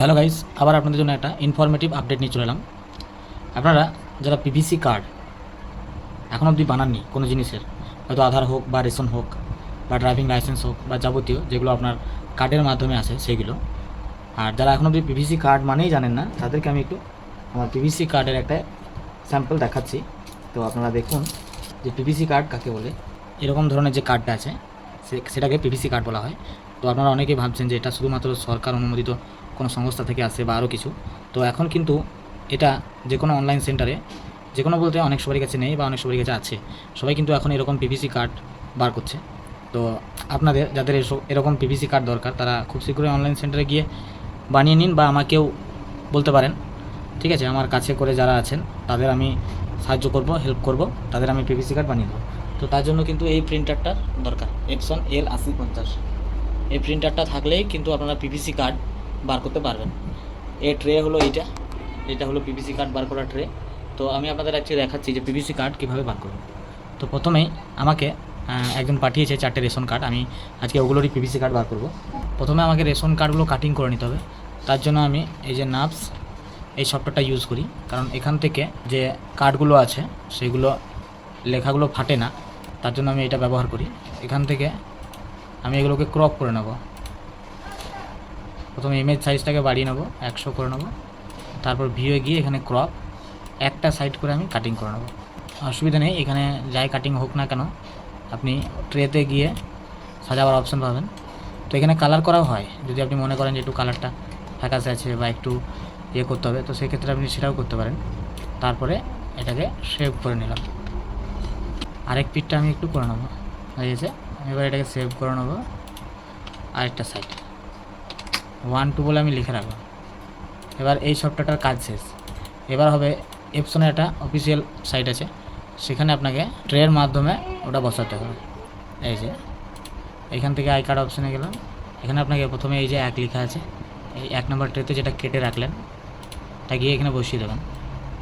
Hello guys, আবার আপনাদের জন্য একটা ইনফরমেটিভ আপডেট নিয়ে চলে এলাম। আপনারা যারা পিভিসি কার্ড এখন অবধি বানাননি কোনো জিনিসের, হয়তো আধার হোক বা রেশন হোক বা ড্রাইভিং লাইসেন্স হোক বা যাবতীয় যেগুলো আপনার কার্ডের মাধ্যমে আসে সেগুলো, আর যারা এখন অবধি পিভিসি কার্ড মানেই জানেন না, তাদেরকে আমি একটু আমার পিভিসি কার্ডের একটা স্যাম্পল দেখাচ্ছি। তো আপনারা দেখুন যে পিভিসি কার্ড কাকে বলে। এরকম ধরনের যে কার্ডটা আছে সেটাকে পিভিসি কার্ড বলা হয়। তো আপনারা অনেকেই ভাবছেন যে এটা শুধুমাত্র সরকার অনুমোদিত কোনো সংস্থা থেকে আসে বা আরও কিছু। তো এখন কিন্তু এটা যে কোনো অনলাইন সেন্টারে, যে কোনো বলতে অনেক সবারই কাছে নেই বা অনেক সবারই কাছে আছে, সবাই কিন্তু এখন এরকম পিভিসি কার্ড বার করছে। তো আপনাদের যাদের এরকম পিভিসি কার্ড দরকার, তারা খুব শীঘ্রই অনলাইন সেন্টারে গিয়ে বানিয়ে নিন বা আমাকেও বলতে পারেন। ঠিক আছে, আমার কাছে করে যারা আছেন তাদের আমি সাহায্য করব, হেল্প করব, তাদের আমি পিভিসি কার্ড বানিয়ে দেবো। তো তার জন্য কিন্তু এই প্রিন্টারটার দরকার, এপসন L8050। এই প্রিন্টারটা থাকলেই কিন্তু আপনারা পিভিসি কার্ড বার করতে পারবেন। এই ট্রে হলো এটা হলো পিভিসি কার্ড বার করার ট্রে। তো আমি আপনাদের অ্যাকচুয়ালি দেখাচ্ছি যে পিভিসি কার্ড কীভাবে বার করবেন। তো প্রথমেই আমাকে একজন পাঠিয়েছে 4টে রেশন কার্ড, আমি আজকে ওগুলোরই পিভিসি কার্ড বার করব। প্রথমে আমাকে রেশন কার্ডগুলো কাটিং করে নিতে হবে। তার জন্য আমি এই যে নাপস এই সফটওয়্যারটা ইউজ করি, কারণ এখান থেকে যে কার্ডগুলো আছে সেগুলো লেখাগুলো ফাটে না, তার জন্য আমি এটা ব্যবহার করি। এখান থেকে আমি এগুলোকে ক্রপ করে নেব। প্রথমে ইমেজ সাইজটাকে বাড়িয়ে নেব, 100 করে নেব। তারপর ভিউয়ে গিয়ে এখানে ক্রপ একটা সাইড করে আমি কাটিং করে নেব। অসুবিধা নেই, এখানে যাই কাটিং হোক না কেন আপনি ট্রেতে গিয়ে সাজাবার অপশন পাবেন। তো এখানে কালার করাও হয়, যদি আপনি মনে করেন যে একটু কালারটা ফ্যাকাসে আছে বা একটু ইয়ে করতে হবে, তো সেক্ষেত্রে আপনি সেটাও করতে পারেন। তারপরে এটাকে সেভ করে নিলাম। আরেক পিঠটা আমি একটু করে নেবো, হয়ে গেছে। এবার এটাকে সেভ করে নেবো। আরেকটা সাইড 1-2 বলে আমি লিখে রাখলাম। এবার এই সফটওয়্যারটার কাজ শেষ। এবার হবে এপসনের একটা অফিসিয়াল সাইট আছে, সেখানে আপনাকে ট্রের মাধ্যমে ওটা বসাতে হবে। এই যে এইখান থেকে আই কার্ড অপশানে গেলাম, এখানে আপনাকে প্রথমে এই যে 1 লেখা আছে, এই 1 নম্বর ট্রেতে যেটা কেটে রাখলেন তা গিয়ে এখানে বসিয়ে দেবেন।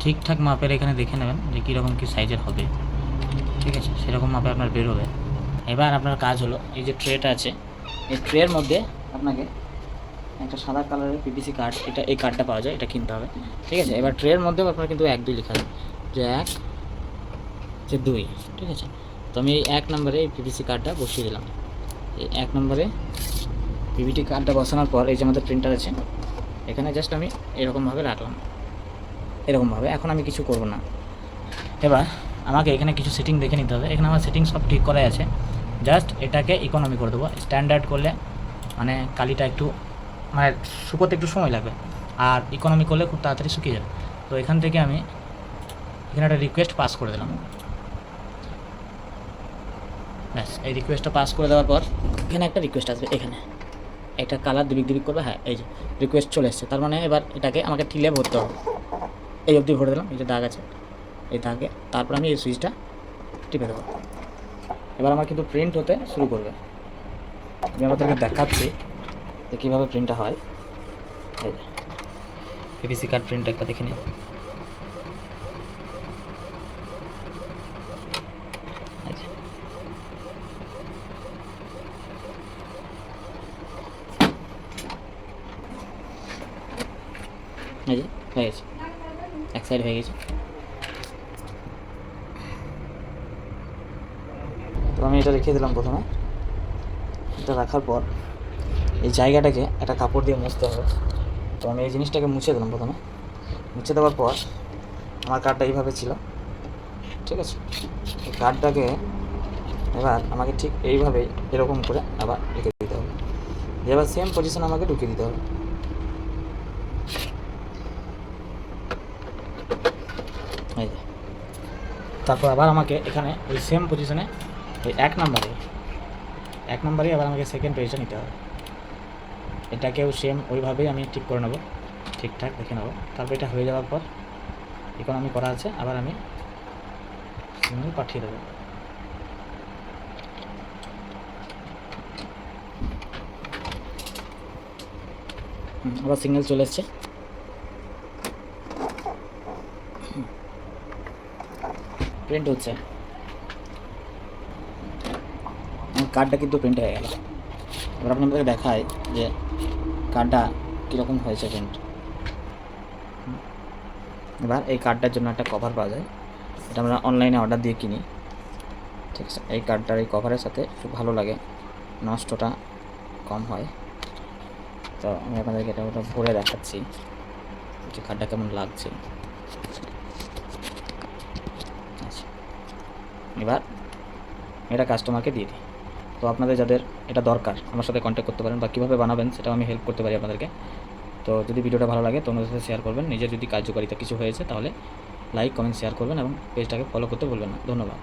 ঠিকঠাক মাপের এখানে দেখে নেবেন যে কীরকম কী সাইজের হবে, ঠিক আছে, সেরকম মাপে আপনার বের হবে। এবার আপনার কাজ হলো এই যে ট্রেটা আছে, এই ট্রের মধ্যে আপনাকে একটা সাদা কালারের পিভিসি কার্ড, এই কার্ডটা পাওয়া যায়, এটা কিনতে হবে, ঠিক আছে। এবার ট্রের মধ্যেও আপনার কিন্তু 1-2 লেখা আছে, যে 1 যে 2, ঠিক আছে। তো আমি এই 1 নম্বরে এই পিভিসি কার্ডটা বসিয়ে দিলাম। এই 1 নম্বরে পিভিটি কার্ডটা বসানোর পর এই যে আমাদের প্রিন্টার আছে, এখানে জাস্ট আমি এরকমভাবে রাখলাম, এরকমভাবে। এখন আমি কিছু করব না। এবার আমাকে এখানে কিছু সেটিং দেখে নিতে হবে। এখানে আমার সেটিং সব ঠিক করাই আছে, জাস্ট এটাকে ইকোনমি করে দেবো। স্ট্যান্ডার্ড করলে মানে কালিটা একটু মানে শুকোতে একটু সময় লাগবে, আর ইকোনমি করলে খুব তাড়াতাড়ি শুকিয়ে যাবে। তো এখান থেকে আমি এখানে একটা রিকোয়েস্ট পাস করে দিলাম। ব্যাস, এই রিকোয়েস্টটা পাস করে দেওয়ার পর এখানে একটা রিকোয়েস্ট আসবে, এখানে একটা কালার দিবিক করবে। হ্যাঁ, এই যে রিকোয়েস্ট চলে এসছে, তার মানে এবার এটাকে আমাকে ঠিলে ভরতে হবে। এই অবধি ভরে দিলাম, এই যে দাগ আছে এই দাগে। তারপর আমি এই সুইচটা টিপে দেবো। এবার আমার কিন্তু প্রিন্ট হতে শুরু করবে। আমি আমাদেরকে দেখাচ্ছি যে কীভাবে প্রিন্টটা হয়। এই যে পিভিসি কার্ড প্রিন্ট একটা দেখে নিই। এই যে হয়ে গেছে, এক সাইড হয়ে গেছে। তো আমি এটা রেখে দিলাম। প্রথমে এটা রাখার পর এই জায়গাটাকে একটা কাপড় দিয়ে মুছতে হবে। তো আমি এই জিনিসটাকে মুছে দিলাম। প্রথমে মুছে দেওয়ার পর আমার কার্ডটা এইভাবে ছিল, ঠিক আছে। এই কার্ডটাকে এবার আমাকে ঠিক এইভাবেই এরকম করে আবার রেখে দিতে হবে। এবার সেম পজিশন আমাকে ঢুকিয়ে দিতে হবে। এই যে তারপর আবার আমাকে এখানে ওই সেম পজিশনে ওই 1 নম্বরে আবার আমাকে সেকেন্ড পেজটা নিতে হবে। এটাকেও সেম ওইভাবেই আমি ঠিক করে নেবো, ঠিকঠাক দেখে নেবো। তারপর এটা হয়ে যাওয়ার পর ইকোনমি করা আছে, আবার আমি সিগন্যাল পাঠিয়ে দেবো। আবার সিগন্যাল চলে এসছে। প্রিন্ট হচ্ছে, কার্ডটা কিন্তু প্রিন্ট হয়ে গেল। এবার আপনাদেরকে দেখায় যে কার্ডটা কীরকম হয়েছে প্রিন্ট। এবার এই কার্ডটার জন্য একটা কভার পাওয়া যায়, এটা আমরা অনলাইনে অর্ডার দিয়ে কিনি, ঠিক আছে। এই কার্ডটার এই কভারের সাথে খুব ভালো লাগে, নষ্টটা কম হয়। তো আমি আপনাদেরকে এটা ওটা ভরে দেখাচ্ছি যে কার্ডটা কেমন লাগছে। আচ্ছা, এবার এটা কাস্টমারকে দিয়ে দিই। তো আপনাদের যাদের এটা দরকার আমার সাথে কন্ট্যাক্ট করতে পারেন, বা কীভাবে বানাবেন সেটাও আমি হেল্প করতে পারি আপনাদেরকে। তো যদি ভিডিওটা ভালো লাগে তো অন্যদের সাথে শেয়ার করবেন, নিজের যদি কার্যকারিতা কিছু হয়েছে তাহলে লাইক কমেন্ট শেয়ার করবেন এবং পেজটাকে ফলো করতে ভুলবেন না। ধন্যবাদ।